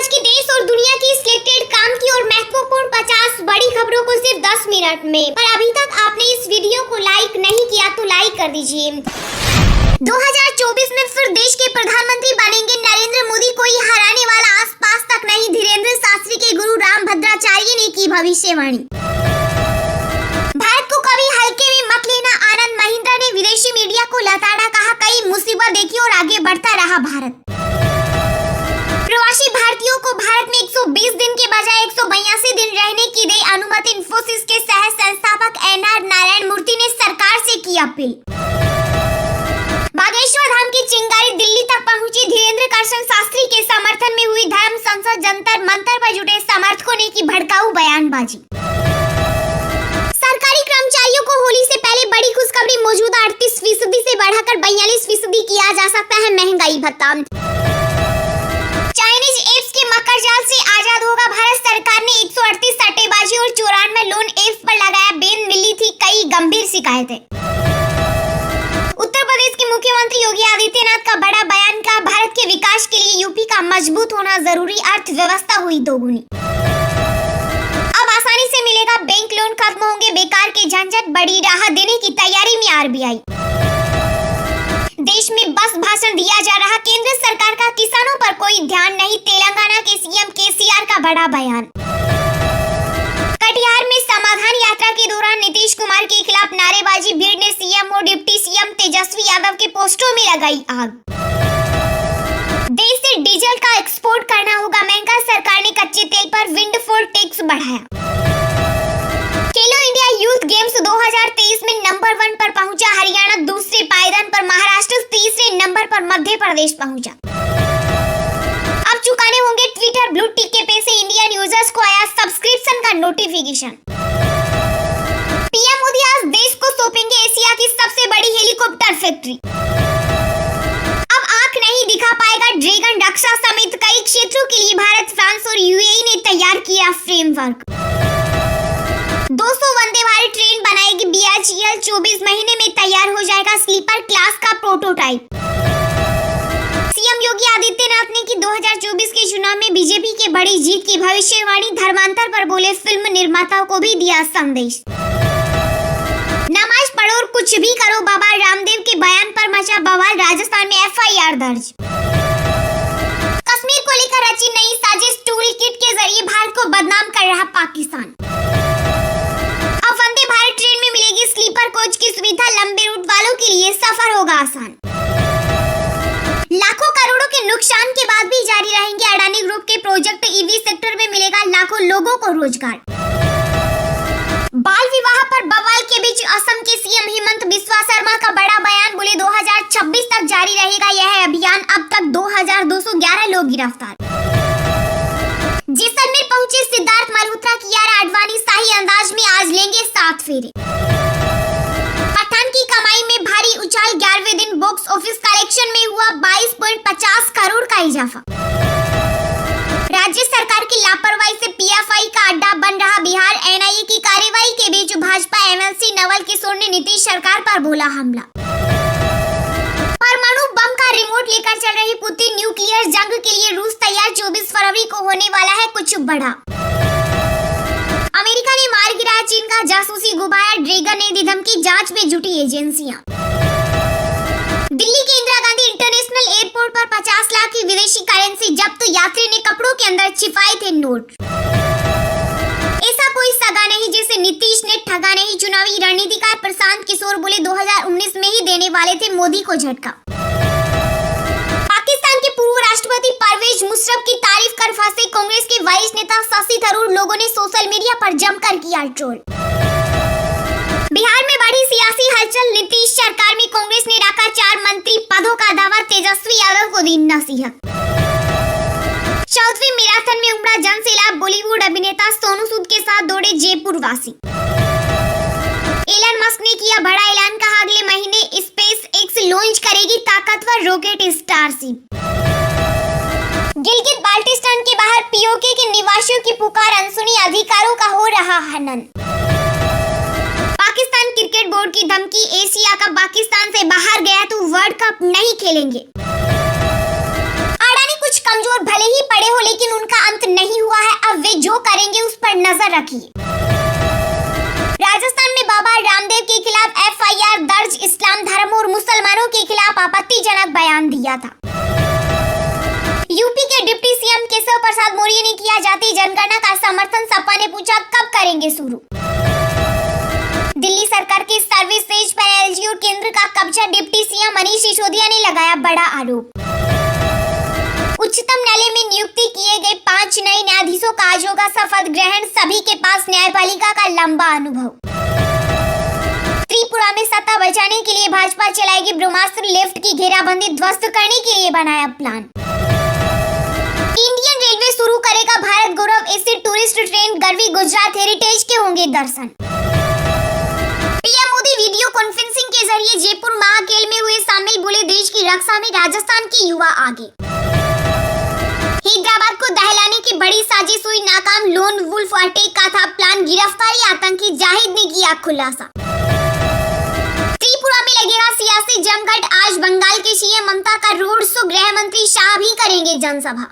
आज की देश और दुनिया की सिलेक्टेड काम की और महत्वपूर्ण 50 बड़ी खबरों को सिर्फ 10 मिनट में। पर अभी तक आपने इस वीडियो को लाइक नहीं किया तो लाइक कर दीजिए। 2024 में फिर देश के प्रधानमंत्री बनेंगे नरेंद्र मोदी। कोई हराने वाला आसपास तक नहीं, धीरेन्द्र शास्त्री के गुरु रामभद्राचार्य ने की भविष्यवाणी। भारत को कभी हल्के में मत लेना, आनंद महिंद्रा ने विदेशी मीडिया को लताड़ा। कहा कई मुसीबत देखी और आगे बढ़ता रहा भारत। प्रवासी भारतीयों को भारत में 120 दिन के बजाय 182 दिन रहने की दी अनुमति। इंफोसिस के सह संस्थापक एनआर नारायण मूर्ति ने सरकार से की अपील। बागेश्वर धाम की चिंगारी दिल्ली तक पहुंची। धीरेन्द्र कर्षण शास्त्री के समर्थन में हुई धर्म संसद। जंतर मंतर पर जुटे समर्थकों ने की भड़काऊ बयानबाजी। सरकारी कर्मचारियों को होली से पहले बड़ी खुशखबरी। मौजूदा 38% से बढ़ाकर 42% किया जा सकता है महंगाई भत्ता। चाइनीज एप्स के मकर जाल से आजाद होगा भारत। सरकार ने 138 सट्टेबाजी और 94 लोन एप्स पर लगाया बैन। मिली थी कई गंभीर शिकायतें। उत्तर प्रदेश के मुख्यमंत्री योगी आदित्यनाथ का बड़ा बयान। का भारत के विकास के लिए यूपी का मजबूत होना जरूरी। अर्थव्यवस्था हुई दोगुनी। अब आसानी से मिलेगा बैंक लोन, खत्म होंगे बेकार के झंझट। बड़ी राहत देने की तैयारी में आरबीआई। देश में बस भाषण दिया जा रहा। केंद्र सरकार का किसानों पर कोई ध्यान नहीं। तेलंगाना के सीएम केसीआर का बड़ा बयान। कटिहार में समाधान यात्रा के दौरान नीतीश कुमार के खिलाफ नारेबाजी। भीड़ ने सीएम और डिप्टी सीएम तेजस्वी यादव के पोस्टरों में लगाई आग। देश से डीजल का एक्सपोर्ट करना होगा महंगा। सरकार ने कच्चे तेल पर विंडफॉल टैक्स बढ़ाया। खेलो इंडिया यूथ गेम्स 2023 में नंबर 1 पर पहुंचा हरियाणा। दूसरे पायदान पर महाराष्ट्र, तीसरे नंबर पर मध्य प्रदेश पहुंचा। अब चुकाने होंगे ट्विटर ब्लू टिक के पैसे। इंडियन यूजर्स को आया सब्सक्रिप्शन का नोटिफिकेशन। पीएम मोदी आज देश को सौंपेंगे एशिया की सबसे बड़ी हेलीकॉप्टर फैक्ट्री। अब आंख नहीं दिखा पाएगा ड्रैगन। रक्षा समेत कई क्षेत्रों के लिए भारत, फ्रांस और यूएई ने तैयार किया फ्रेमवर्क। 200 वंदे भारत ट्रेन बनाएगी बीएचईएल। 24 महीने में तैयार हो जाएगा स्लीपर क्लास का प्रोटोटाइप। सीएम योगी आदित्यनाथ ने की 2024 के चुनाव में बीजेपी के बड़ी जीत की भविष्यवाणी। धर्मांतर पर बोले फिल्म निर्माताओं को भी दिया संदेश। नमाज पढ़ो और कुछ भी करो, बाबा रामदेव के बयान पर मचा बवाल। राजस्थान में एफआईआर दर्ज। कश्मीर को लेकर रची नई साजिश। टूल किट के जरिए भारत को बदनाम कर रहा पाकिस्तान। अब वंदे भारत ट्रेन में मिलेगी स्लीपर कोच की सुविधा। लंबे रूट वालों के लिए सफर होगा आसान। लाखों करोड़ों के नुकसान के बाद भी जारी रहेंगे अडानी ग्रुप के प्रोजेक्ट। ईवी सेक्टर में मिलेगा लाखों लोगों को रोजगार। बाल विवाह पर बवाल के बीच असम के सीएम हेमंत बिस्वा शर्मा का बड़ा बयान। बोले 2026 तक जारी रहेगा यह अभियान। अब तक 2211 लोग गिरफ्तार। जैसलमेर पहुंचे सिद्धार्थ मल्होत्रा, कियारा आडवाणी शाही अंदाज में आज लेंगे 7 फेरे। पठान की कमाई में भारी उछाल। 11वें दिन बॉक्स ऑफिस कलेक्शन में हुआ 22.50 करोड़ का इजाफा। राज्य सरकार की लापरवाही से पीएफआई का अड्डा बन रहा बिहार। एनआईए की कार्रवाई के बीच भाजपा एमएलसी नवल किशोर ने नीतीश सरकार पर बोला हमला। परमाणु बम का रिमोट लेकर चल रही पुतिन। न्यूक्लियर जंग के लिए रूस तैयार। 24 फरवरी को होने वाला है कुछ बड़ा। अमेरिका ने मार गिराया चीन का जासूसी गुब्बारा। ड्रैगन ने दी धमकी। जांच में जुटी एजेंसियां। दिल्ली के इंदिरा गांधी इंटरनेशनल एयरपोर्ट पर 50 लाख की विदेशी करेंसी जब्त। यात्री ने कपड़ों के अंदर छिपाए थे नोट। ऐसा कोई सगा नहीं जिसे नीतीश ने ठगा नहीं। चुनावी रणनीतिकार प्रशांत किशोर बोले 2019 में ही देने वाले थे मोदी को झटका। पाकिस्तान के पूर्व राष्ट्रपति परवेज मुशर्रफ की तारीफ कर फंसे कांग्रेस के वरिष्ठ नेता शशि थरूर। लोगों ने सोशल मीडिया पर जमकर किया ट्रोल। बिहार में बढ़ी सियासी हलचल। नीतीश सरकार में कांग्रेस ने रखा 4 मंत्री पदों का दावा। तेजस्वी यादव को दी नसीहत। 14वीं मैराथन में उमड़ा जनसैलाब। बॉलीवुड अभिनेता सोनू सूद के साथ दौड़े जयपुर वासी। एलन मस्क ने किया बड़ा ऐलान। कहा अगले महीने स्पेस एक्स लॉन्च करेगी ताकतवर रॉकेट स्टारशिप। गिलगित बाल्टिस्तान के बाहर पीओके के निवासियों की पुकार। अनसुनी अधिकारों का हो रहा हनन। पाकिस्तान क्रिकेट बोर्ड की धमकी। एशिया का पाकिस्तान से बाहर गया तो वर्ल्ड कप नहीं खेलेंगे। अडानी कुछ कमजोर भले ही पड़े हो, लेकिन उनका जो करेंगे उस पर नजर रखिए। राजस्थान में बाबा रामदेव के खिलाफ एफआईआर दर्ज, इस्लाम धर्म और मुसलमानों के खिलाफ आपत्तिजनक बयान दिया था। यूपी के डिप्टी सीएम केशव प्रसाद मौर्य ने किया जाति जनगणना का समर्थन, सपा ने पूछा कब करेंगे शुरू। दिल्ली सरकार की सर्विसेज पर एलजी और केंद्र का कब्जा, डिप्टी सीएम मनीष सिसोदिया ने लगाया बड़ा आरोप। उच्चतम न्यायालय में नियुक्ति किए गए 5 नए न्यायाधीशों का आज होगा शपथ ग्रहण, सभी के पास न्यायपालिका का लंबा अनुभव। त्रिपुरा में सत्ता बचाने के लिए भाजपा चलाएगी ब्रह्मास्त्र, लेफ्ट की घेराबंदी ध्वस्त करने के लिए बनाया प्लान। इंडियन रेलवे शुरू करेगा Bharat Gaurav AC tourist train, Garvi Gujarat heritage के होंगे दर्शन। पीएम मोदी वीडियो कॉन्फ्रेंसिंग के जरिए जयपुर महाखेल में हुए शामिल, बोले देश की रक्षा में राजस्थान के युवा आगे। हैदराबाद को दहलाने की बड़ी साजिश हुई नाकाम, लोन वुल्फ अटैक का था प्लान, गिरफ्तारी आतंकी जाहिद ने किया खुलासा। त्रिपुरा में लगेगा सियासी जमघट, आज बंगाल के सीएम ममता का रोड शो, गृह मंत्री शाह भी करेंगे जनसभा।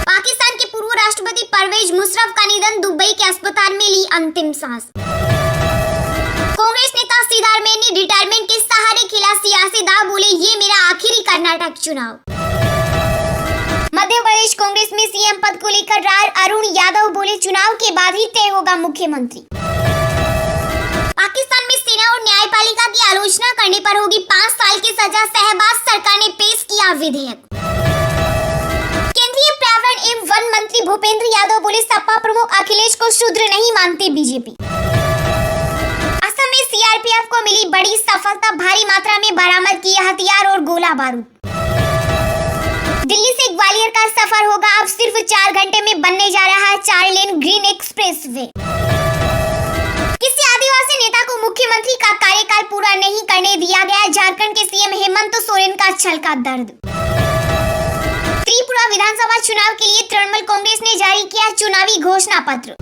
पाकिस्तान के पूर्व राष्ट्रपति परवेज मुशर्रफ का निधन, दुबई के अस्पताल में ली अंतिम सांस। कांग्रेस नेता सिद्धारमैया ने रिटायरमेंट के सहारे खेला सियासी दांव, बोले ये मेरा आखिरी कर्नाटक चुनाव। मध्य प्रदेश कांग्रेस में सीएम पद को लेकर रार, अरुण यादव बोले चुनाव के बाद ही तय होगा मुख्यमंत्री। पाकिस्तान में सेना और न्यायपालिका की आलोचना करने पर होगी 5 साल की सजा, शहबाज सरकार ने पेश किया विधेयक। केंद्रीय पर्यावरण एवं वन मंत्री भूपेंद्र यादव बोले सपा प्रमुख अखिलेश को शूद्र नहीं मानती बीजेपी। असम में सीआरपीएफ को मिली बड़ी सफलता, भारी मात्रा में बरामद किए हथियार और गोला बारूद। दिल्ली से ग्वालियर का सफर होगा अब सिर्फ 4 घंटे में, बनने जा रहा है 4 लेन ग्रीन एक्सप्रेसवे। किसी आदिवासी नेता को मुख्यमंत्री का कार्यकाल पूरा नहीं करने दिया गया, झारखंड के सीएम हेमंत सोरेन का छलका दर्द। त्रिपुरा विधानसभा चुनाव के लिए तृणमूल कांग्रेस ने जारी किया चुनावी घोषणा पत्र।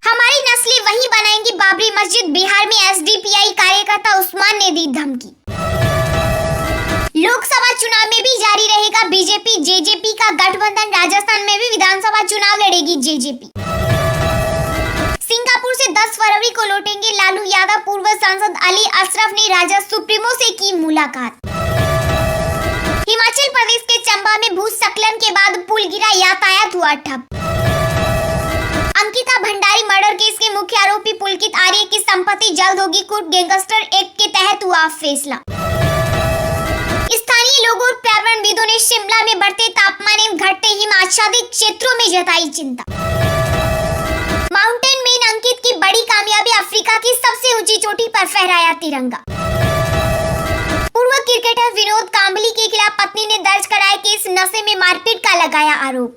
हमारी नस्लें वही बनाएंगी बाबरी मस्जिद, बिहार में एसडीपीआई कार्यकर्ता उस्मान ने दी धमकी। लोकसभा चुनाव में भी जारी रहेगा बीजेपी जेजेपी का गठबंधन, राजस्थान में भी विधानसभा चुनाव लड़ेगी जेजेपी। सिंगापुर से 10 फरवरी को लौटेंगे लालू यादव, पूर्व सांसद अली अशरफ ने राजा सुप्रीमो से की मुलाकात। हिमाचल प्रदेश के चंबा में भूस्खलन के बाद पुल गिरा, यातायात हुआ ठप। अंकिता भंडारी मर्डर केस के मुख्य आरोपी पुलकित आर्य की संपत्ति जल्द होगी कुर्क, गैंगस्टर एक्ट के तहत हुआ फैसला। स्थानीय लोगों और पर्यावरणविदों ने शिमला में बढ़ते तापमान एवं घटते हिम आच्छादित क्षेत्रों में जताई चिंता। माउंटेन मैन अंकित की बड़ी कामयाबी, अफ्रीका की सबसे ऊंची चोटी पर फहराया तिरंगा। पूर्व क्रिकेटर विनोद कांबली के खिलाफ पत्नी ने दर्ज कराया केस, नशे में मारपीट का लगाया आरोप।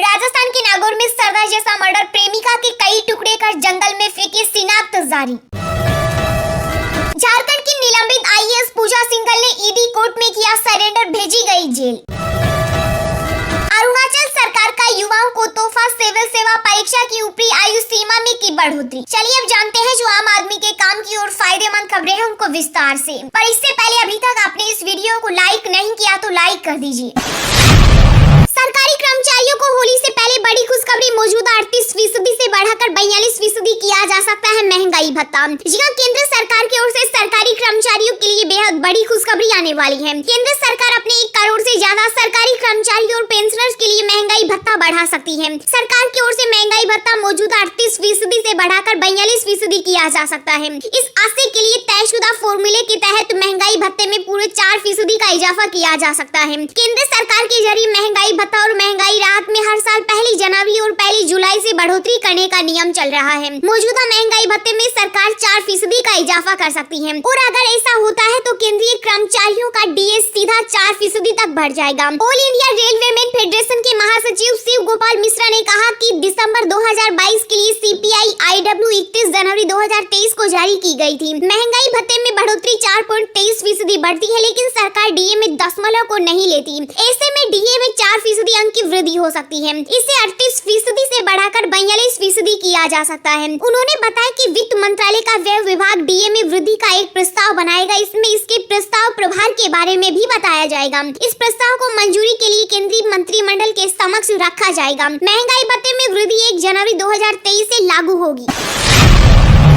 राजस्थान के नागौर में सरदार जैसा मर्डर, प्रेमिका के कई टुकड़े कर जंगल में फेंके, शिनाख्त जारी। झारखंड की निलंबित आईएएस पूजा सिंघल ने ईडी कोर्ट में किया सरेंडर, भेजी गई जेल। अरुणाचल सरकार का युवाओं को तोहफा, सिविल सेवा परीक्षा की ऊपरी आयु सीमा में की बढ़ोतरी। चलिए अब जानते हैं जो आम आदमी के काम की और फायदेमंद खबरें हैं उनको विस्तार से। पर इससे पहले अभी तक आपने इस वीडियो को लाइक नहीं किया तो लाइक कर दीजिए। सरकारी कर्मचारियों को होली से पहले बड़ी खुशखबरी, मौजूदा 38% से बढ़ाकर 42% किया जा सकता है महंगाई भत्ता। जी हां, केंद्र सरकार की ओर से सरकारी कर्मचारियों के लिए बेहद बड़ी खुशखबरी आने वाली है। केंद्र सरकार अपने 1 करोड़ से ज्यादा सरकारी कर्मचारियों और पेंशनर्स के लिए महंगाई भत्ता बढ़ा सकती है। सरकार की ओर से महंगाई भत्ता मौजूदा 38% से बढ़ाकर 42% किया जा सकता है। इस आशय के लिए तयशुदा फॉर्मूले के तहत महंगाई भत्ते में पूरे 4% का इजाफा किया जा सकता है। केंद्र सरकार के जरिए महंगाई भत्ता और महंगाई राहत में हर साल 1 जनवरी और 1 जुलाई से बढ़ोतरी करने का नियम चल रहा है। मौजूदा महंगाई भत्ते में सरकार 4% का इजाफा कर सकती है और अगर ऐसा होता है तो केंद्रीय कर्मचारियों का डीए सीधा 4% तक बढ़ जाएगा। All India railway main federation के महासचिव शिव गोपाल मिश्रा ने कहा कि दिसंबर 2022 के लिए CPI IW 31 जनवरी 2023 को जारी की गई थी। महंगाई भत्ते में बढ़ोतरी 4.23% बढ़ती है, लेकिन सरकार DA में दशमलव को नहीं लेती। ऐसे में DA में 4% अंक की वृद्धि हो सकती है। इसे 38% से बढ़ाकर 42% किया जा सकता है। उन्होंने बताया कि वित्त मंत्रालय का व्यय विभाग DA में वृद्धि का एक प्रस्ताव बनाएगा। इसमें इसके प्रस्ताव प्रभार के बारे में भी बताया जाएगा। इस प्रस्ताव को मंजूरी के लिए केंद्रीय मंत्रिमंडल के समक्ष रखा जाएगा। महंगाई भत्ते में वृद्धि 1 जनवरी 2023 से लागू होगी।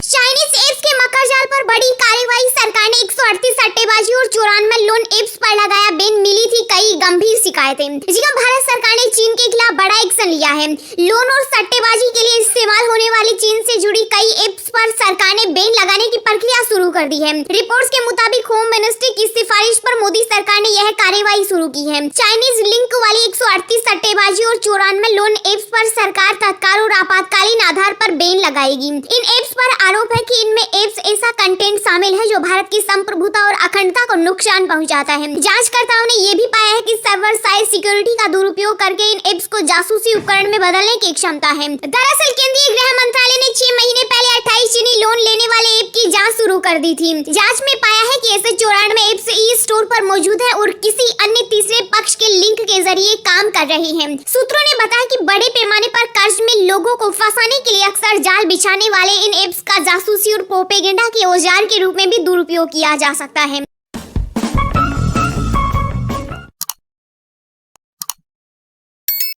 चाइनीज एप्स के मकर जाल पर बड़ी कार्रवाई। सरकार ने 138 सट्टेबाजी और 94 लोन एप्स पर लगाया बैन। मिली थी कई गंभीर शिकायतें। भारत सरकार ने चीन के खिलाफ बड़ा एक्शन लिया है। लोन और सट्टेबाजी के लिए इस्तेमाल होने वाली चीन से जुड़ी कई एप्स पर सरकार ने बैन लगाने की प्रक्रिया शुरू कर दी है। रिपोर्ट्स के मुताबिक होम मिनिस्ट्री की सिफारिश पर मोदी सरकार ने यह कार्रवाई शुरू की है। चाइनीज लिंक वाली 138 सट्टेबाजी और 94 लोन एप्स पर सरकार तत्काल और आपातकालीन आधार पर बैन लगाएगी। इन एप्स पर आरोप है कि इनमें एप्स ऐसा कंटेंट शामिल है जो भारत की संप्रभुता और अखंडता को नुकसान पहुंचाता है। जांचकर्ताओं ने यह भी पाया है कि सर्वर साइड सिक्योरिटी का दुरुपयोग करके इन एप्स को जासूसी उपकरण में बदलने की क्षमता है। दरअसल केंद्रीय गृह मंत्रालय ने 6 महीने पहले 28 चीनी लोन लेने वाले ऐप की जांच शुरू कर दी थी। जांच में पाया है कि ऐसे 94 एप्स ई-स्टोर पर मौजूद है और किसी अन्य तीसरे पक्ष के लिंक के जरिए काम कर रही हैं। सूत्रों ने बताया कि बड़े पैमाने पर कर्ज में लोगों को फंसाने के लिए अक्सर जाल बिछाने वाले इन एप्स का जासूसी और प्रोपेगेंडा के औजार के रूप में भी दुरुपयोग किया जा सकता है।